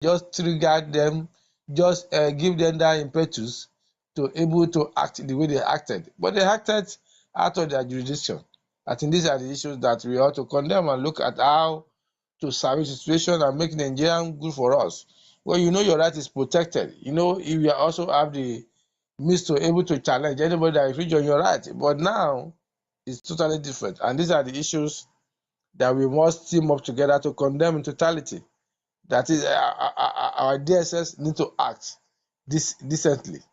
just trigger them, just give them that impetus to able to act the way they acted. But they acted out of their jurisdiction. I think these are the issues that we ought to condemn and look at how to salvage the situation and make Nigeria good for us. Well, you know your right is protected. You know, if you also have the means to able to challenge anybody that infringe on your right. But now it's totally different. And these are the issues that we must team up together to condemn in totality. That is, our DSS need to act decently.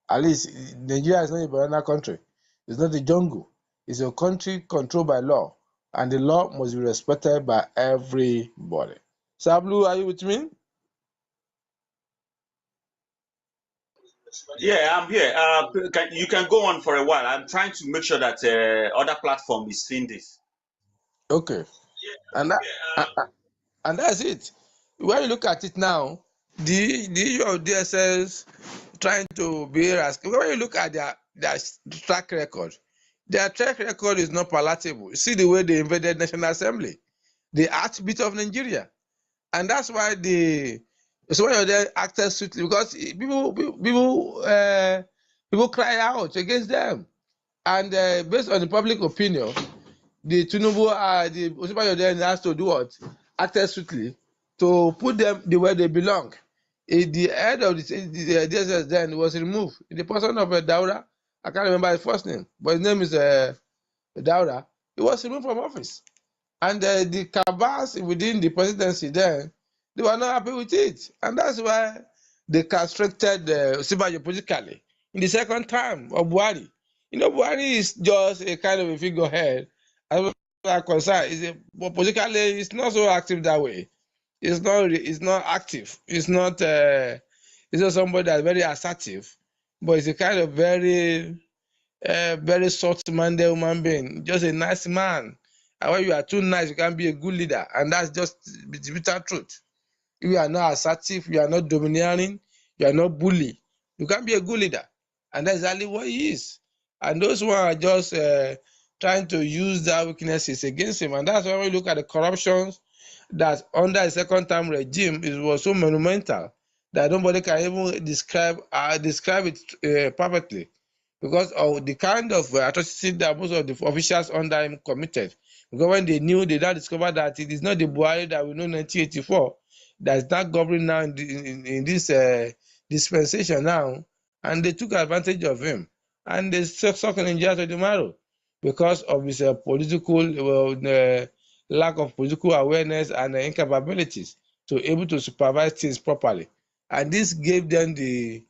At least Nigeria is not a banana country. It's not a jungle. It's a country controlled by law, and the law must be respected by everybody. Sablu, are you with me? Yeah, I'm here. You can go on for a while. I'm trying to make sure that other platform is seeing this. Okay, and that's it. When you look at it now, the issue of DSS trying to be rascal. When you look at their track record is not palatable. See the way they invaded National Assembly, the heartbeat of Nigeria, and that's why some of them acted sweetly, because people cry out against them, and based on the public opinion, the Tinubu, the Osinbajo has to do what? Acted sweetly to put them the way they belong. The head of the DSS then was removed in the person of Daura. I can't remember his first name, but his name is Daura. He was removed from office. And the cabals within the presidency then, they were not happy with it. And that's why they castrated Osinbajo politically in the second term of Buhari. You know, Buhari is just a kind of a figurehead. As far as I'm concerned, but politically, it's not so active that way. It's not active. It's not somebody that's very assertive, but it's a kind of very soft-minded human being, just a nice man. And when you are too nice, you can be a good leader, and that's just the bitter truth. If you are not assertive, you are not domineering, you are not bully, you can be a good leader, and that's exactly what he is. And those who are just trying to use that weaknesses against him, and that's why we look at the corruptions that under the second-term regime, it was so monumental that nobody can even describe it perfectly, because of the kind of atrocity that most of the officials under him committed. Because when they knew, they now discovered that it is not the Buhari that we know in 1984 that is not governing now in this dispensation now, and they took advantage of him, and they sucked Nigeria to the marrow because of his lack of political awareness and incapabilities to able to supervise things properly. And this gave them the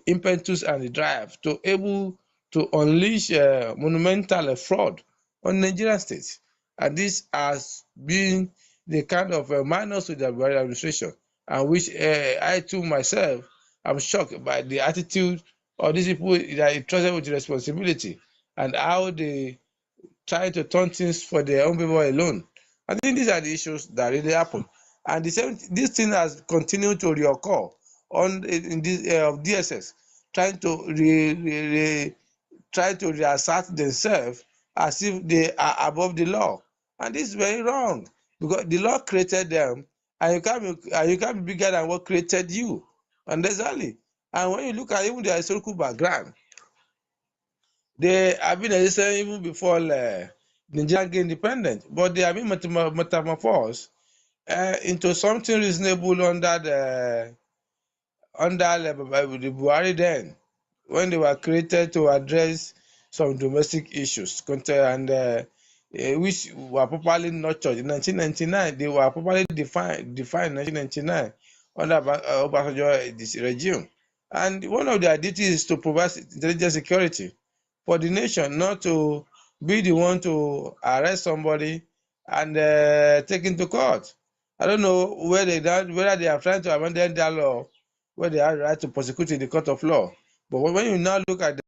impetus and the drive to able to unleash monumental fraud on Nigerian states. And this has been the kind of minus to the Buhari administration, and which I too myself am shocked by the attitude of these people that are trusted with responsibility and how they try to turn things for their own people alone. I think these are the issues that really happen. And this thing has continued to reoccur in this DSS, trying to reassert themselves as if they are above the law. And this is very wrong, because the law created them, and you can't be bigger than what created you. And exactly. And when you look at even their historical background, they have been existing even before Nigeria gained independence, but they have been metamorphosed into something reasonable under the Buhari then, when they were created to address some domestic issues, and which were properly nurtured in 1999. They were properly defined in 1999 under Obasanjo regime. And one of their duties is to provide intelligence security for the nation, not to be the one to arrest somebody and take into court. I don't know whether they are trying to amend their law where they have the right to prosecute in the court of law. But when you now look at